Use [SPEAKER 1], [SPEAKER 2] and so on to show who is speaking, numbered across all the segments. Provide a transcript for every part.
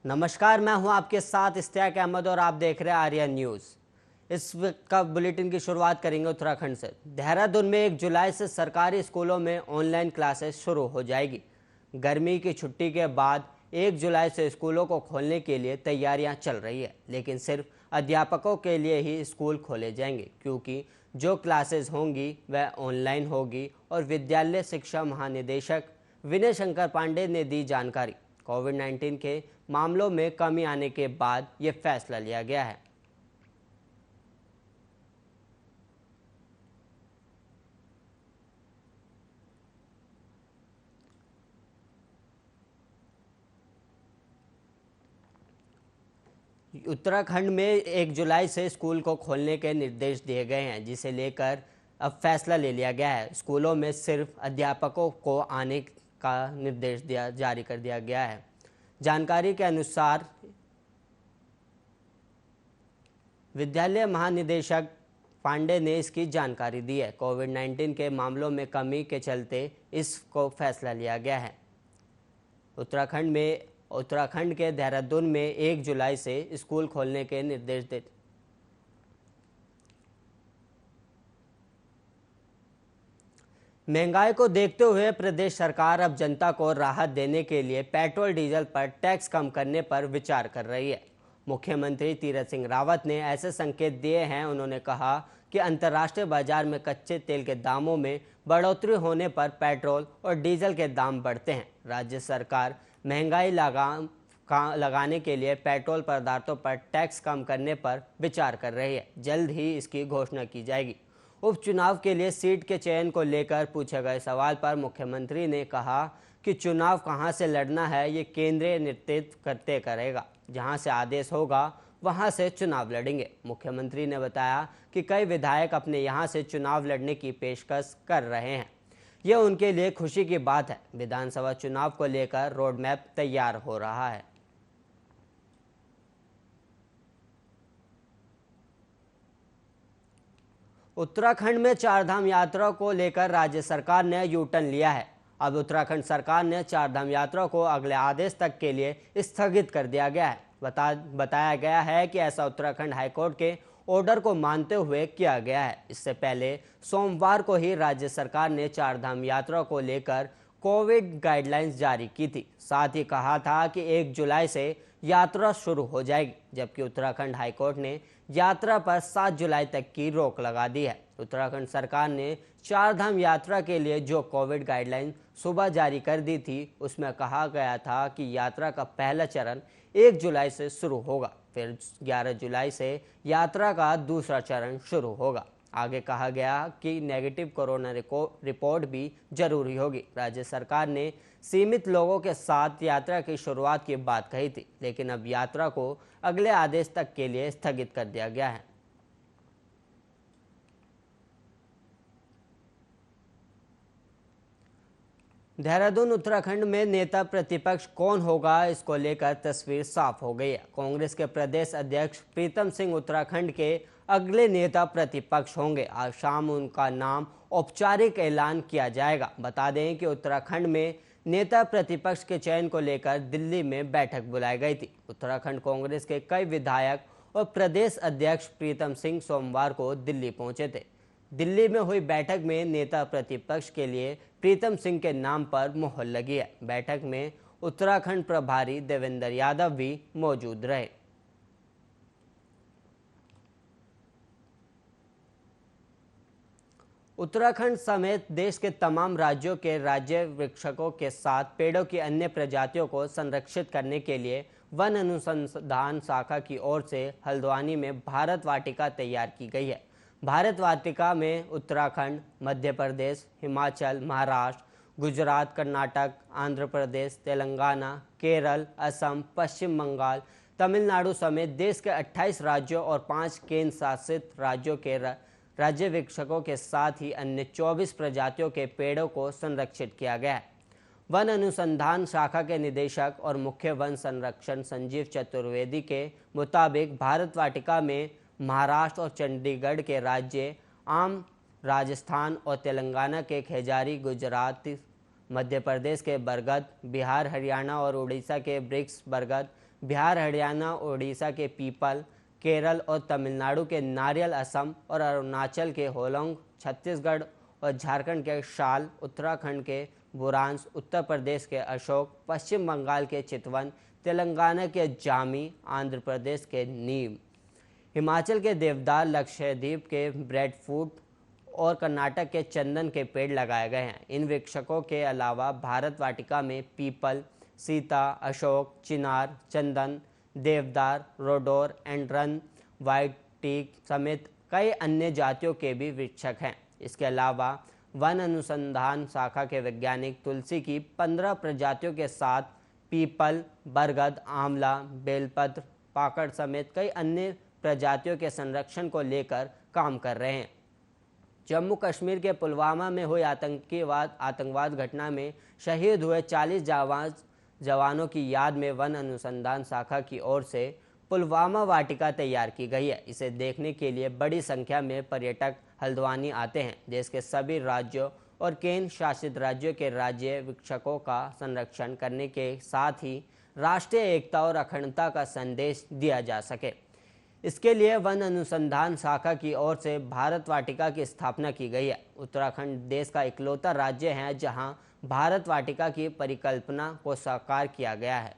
[SPEAKER 1] नमस्कार, मैं हूं आपके साथ इश्तियाक अहमद और आप देख रहे हैं आर्यन न्यूज़। इस वक्त का बुलेटिन की शुरुआत करेंगे उत्तराखंड से। देहरादून में 1 जुलाई से सरकारी स्कूलों में ऑनलाइन क्लासेस शुरू हो जाएगी। गर्मी की छुट्टी के बाद 1 जुलाई से स्कूलों को खोलने के लिए तैयारियां चल रही है, लेकिन सिर्फ अध्यापकों के लिए ही स्कूल खोले जाएंगे, क्योंकि जो क्लासेस होंगी वह ऑनलाइन होगी। और विद्यालय शिक्षा महानिदेशक विनय शंकर पांडे ने दी जानकारी। कोविड-19 के मामलों में कमी आने के बाद ये फैसला लिया गया है। उत्तराखंड में 1 जुलाई से स्कूल को खोलने के निर्देश दिए गए हैं, जिसे लेकर अब फैसला ले लिया गया है। स्कूलों में सिर्फ अध्यापकों को आने का निर्देश जारी कर दिया गया है। जानकारी के अनुसार विद्यालय महानिदेशक पांडे ने इसकी जानकारी दी है। कोविड-19 के मामलों में कमी के चलते इसको फैसला लिया गया है। उत्तराखंड के देहरादून में 1 जुलाई से स्कूल खोलने के निर्देश दे। महंगाई को देखते हुए प्रदेश सरकार अब जनता को राहत देने के लिए पेट्रोल डीजल पर टैक्स कम करने पर विचार कर रही है। मुख्यमंत्री तीरथ सिंह रावत ने ऐसे संकेत दिए हैं। उन्होंने कहा कि अंतर्राष्ट्रीय बाजार में कच्चे तेल के दामों में बढ़ोतरी होने पर पेट्रोल और डीजल के दाम बढ़ते हैं। राज्य सरकार महंगाई लगाने के लिए पेट्रोल पदार्थों पर टैक्स कम करने पर विचार कर रही है। जल्द ही इसकी घोषणा की जाएगी। उपचुनाव के लिए सीट के चयन को लेकर पूछे गए सवाल पर मुख्यमंत्री ने कहा कि चुनाव कहां से लड़ना है ये केंद्रीय नेतृत्व करेगा। जहां से आदेश होगा वहां से चुनाव लड़ेंगे। मुख्यमंत्री ने बताया कि कई विधायक अपने यहां से चुनाव लड़ने की पेशकश कर रहे हैं। यह उनके लिए खुशी की बात है। विधानसभा चुनाव को लेकर रोड मैप तैयार हो रहा है। उत्तराखंड में चारधाम यात्रा को लेकर राज्य सरकार ने यू टर्न लिया है। अब उत्तराखंड सरकार ने चारधाम यात्रा को अगले आदेश तक के लिए स्थगित कर दिया गया है। बताया गया है कि ऐसा उत्तराखंड हाईकोर्ट के ऑर्डर को मानते हुए किया गया है। इससे पहले सोमवार को ही राज्य सरकार ने चारधाम यात्रा को लेकर कोविड गाइडलाइंस जारी की थी। साथ ही कहा था कि 1 जुलाई से यात्रा शुरू हो जाएगी, जबकि उत्तराखंड हाईकोर्ट ने यात्रा पर 7 जुलाई तक की रोक लगा दी है। उत्तराखंड सरकार ने चारधाम यात्रा के लिए जो कोविड गाइडलाइन सुबह जारी कर दी थी, उसमें कहा गया था कि यात्रा का पहला चरण 1 जुलाई से शुरू होगा, फिर 11 जुलाई से यात्रा का दूसरा चरण शुरू होगा। आगे कहा गया कि नेगेटिव कोरोना रिपोर्ट भी जरूरी होगी। राज्य सरकार ने सीमित लोगों के साथ यात्रा की शुरुआत की बात कही थी, लेकिन अब यात्रा को अगले आदेश तक के लिए स्थगित कर दिया गया है। देहरादून उत्तराखंड में नेता प्रतिपक्ष कौन होगा, इसको लेकर तस्वीर साफ हो गई है। कांग्रेस के प्रदेश अध्यक्ष प्रीतम सिंह उत्तराखंड के अगले नेता प्रतिपक्ष होंगे। आज शाम उनका नाम औपचारिक ऐलान किया जाएगा। बता दें कि उत्तराखंड में नेता प्रतिपक्ष के चयन को लेकर दिल्ली में बैठक बुलाई गई थी। उत्तराखंड कांग्रेस के कई विधायक और प्रदेश अध्यक्ष प्रीतम सिंह सोमवार को दिल्ली पहुंचे थे। दिल्ली में हुई बैठक में नेता प्रतिपक्ष के लिए प्रीतम सिंह के नाम पर मुहर लगी है। बैठक में उत्तराखंड प्रभारी देवेंद्र यादव भी मौजूद रहे। उत्तराखंड समेत देश के तमाम राज्यों के राज्य वृक्षकों के साथ पेड़ों की अन्य प्रजातियों को संरक्षित करने के लिए वन अनुसंधान शाखा की ओर से हल्द्वानी में भारत वाटिका तैयार की गई है। भारत वाटिका में उत्तराखंड, मध्य प्रदेश, हिमाचल, महाराष्ट्र, गुजरात, कर्नाटक, आंध्र प्रदेश, तेलंगाना, केरल, असम, पश्चिम बंगाल, तमिलनाडु समेत देश के 28 राज्यों और 5 केंद्र शासित राज्यों के राज्य वृक्षकों के साथ ही अन्य 24 प्रजातियों के पेड़ों को संरक्षित किया गया है। वन अनुसंधान शाखा के निदेशक और मुख्य वन संरक्षण संजीव चतुर्वेदी के मुताबिक भारत वाटिका में महाराष्ट्र और चंडीगढ़ के राज्य आम, राजस्थान और तेलंगाना के खेजारी, गुजरात, मध्य प्रदेश के बरगद, बिहार, हरियाणा और उड़ीसा के ब्रिक्स बरगद, बिहार, हरियाणा, उड़ीसा के पीपल, केरल और तमिलनाडु के नारियल, असम और अरुणाचल के होलोंग, छत्तीसगढ़ और झारखंड के शाल, उत्तराखंड के बुरांस, उत्तर प्रदेश के अशोक, पश्चिम बंगाल के चितवन, तेलंगाना के जामी, आंध्र प्रदेश के नीम, हिमाचल के देवदार, लक्षद्वीप के ब्रेडफ्रूट और कर्नाटक के चंदन के पेड़ लगाए गए हैं। इन वृक्षकों के अलावा भारत वाटिका में पीपल, सीता, अशोक, चिनार, चंदन, देवदार, रोडोर, एंड्रन, व्हाइट टीक समेत कई अन्य जातियों के भी वृक्षक हैं। इसके अलावा वन अनुसंधान शाखा के वैज्ञानिक तुलसी की 15 प्रजातियों के साथ पीपल, बरगद, आंवला, बेलपत्र, पाकड़ समेत कई अन्य प्रजातियों के संरक्षण को लेकर काम कर रहे हैं। जम्मू कश्मीर के पुलवामा में हुई आतंकवाद घटना में शहीद हुए 40 जवानों की याद में वन अनुसंधान शाखा की ओर से पुलवामा वाटिका तैयार की गई है। इसे देखने के लिए बड़ी संख्या में पर्यटक हल्द्वानी आते हैं। देश के सभी राज्यों और केंद्र शासित राज्यों के राज्य वृक्षकों का संरक्षण करने के साथ ही राष्ट्रीय एकता और अखंडता का संदेश दिया जा सके, इसके लिए वन अनुसंधान शाखा की ओर से भारत वाटिका की स्थापना की गई है। उत्तराखंड देश का इकलौता राज्य है जहां भारत वाटिका की परिकल्पना को साकार किया गया है।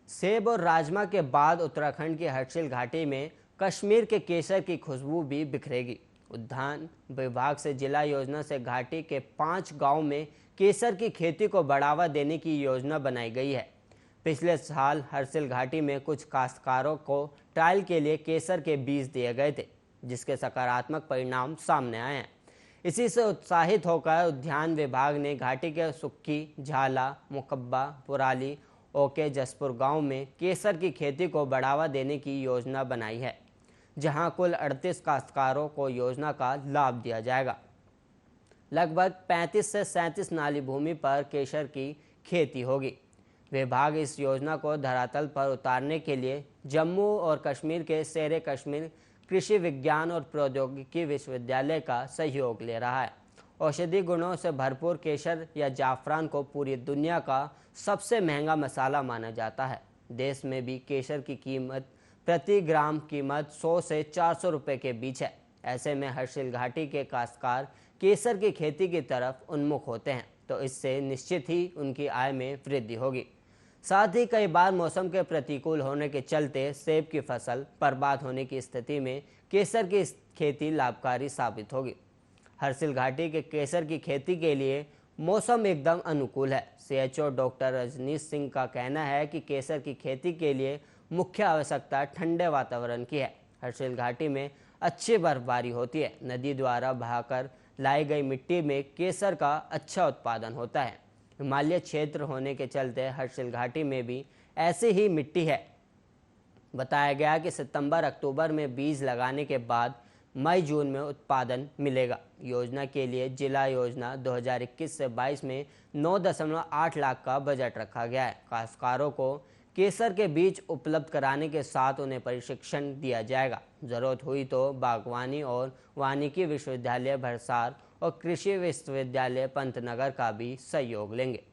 [SPEAKER 1] सेब और राजमा के बाद उत्तराखंड की हर्षिल घाटी में कश्मीर के केसर की खुशबू भी बिखरेगी। उद्यान विभाग से जिला योजना से घाटी के 5 गांव में केसर की खेती को बढ़ावा देने की योजना बनाई गई है। पिछले साल हर्षिल घाटी में कुछ काश्तकारों को ट्रायल के लिए केसर के बीज दिए गए थे, जिसके सकारात्मक परिणाम सामने आए हैं। इसी से उत्साहित होकर उद्यान विभाग ने घाटी के सुक्की, झाला, मुकब्बा, पुराली, ओके, जसपुर गांव में केसर की खेती को बढ़ावा देने की योजना बनाई है, जहां कुल 38 काश्तकारों को योजना का लाभ दिया जाएगा। लगभग 35 से 37 नाली भूमि पर केसर की खेती होगी। विभाग इस योजना को धरातल पर उतारने के लिए जम्मू और कश्मीर के शेरे कश्मीर कृषि विज्ञान और प्रौद्योगिकी विश्वविद्यालय का सहयोग ले रहा है। औषधि गुणों से भरपूर केसर या जाफरान को पूरी दुनिया का सबसे महंगा मसाला माना जाता है। देश में भी केसर की कीमत प्रति ग्राम कीमत 100 से 400 रुपये के बीच है। ऐसे में हर्षिल घाटी के काश्तकार केसर की खेती की तरफ उन्मुख होते हैं, तो इससे निश्चित ही उनकी आय में वृद्धि होगी। साथ ही कई बार मौसम के प्रतिकूल होने के चलते सेब की फसल बर्बाद होने की स्थिति में केसर की खेती लाभकारी साबित होगी। हर्षिल घाटी के केसर की खेती के लिए मौसम एकदम अनुकूल है। CHO डॉक्टर रजनीश सिंह का कहना है कि केसर की खेती के लिए मुख्य आवश्यकता ठंडे वातावरण की है। हर्षिल घाटी में अच्छी बर्फबारी होती है। नदी द्वारा बहाकर लाई गई मिट्टी में केसर का अच्छा उत्पादन होता है। हिमालय क्षेत्र होने के चलते हर्षिल घाटी में भी ऐसी ही मिट्टी है। बताया गया कि सितंबर-अक्टूबर में बीज लगाने के बाद मई-जून में उत्पादन मिलेगा। योजना के लिए जिला योजना 2021 से 22 में 9.8 लाख का बजट रखा गया है। काश्तकारों को केसर के बीज उपलब्ध कराने के साथ उन्हें प्रशिक्षण दिया जाएगा। जरूरत हुई तो बागवानी और वानिकी विश्वविद्यालय भरसार और कृषि विश्वविद्यालय पंतनगर का भी सहयोग लेंगे।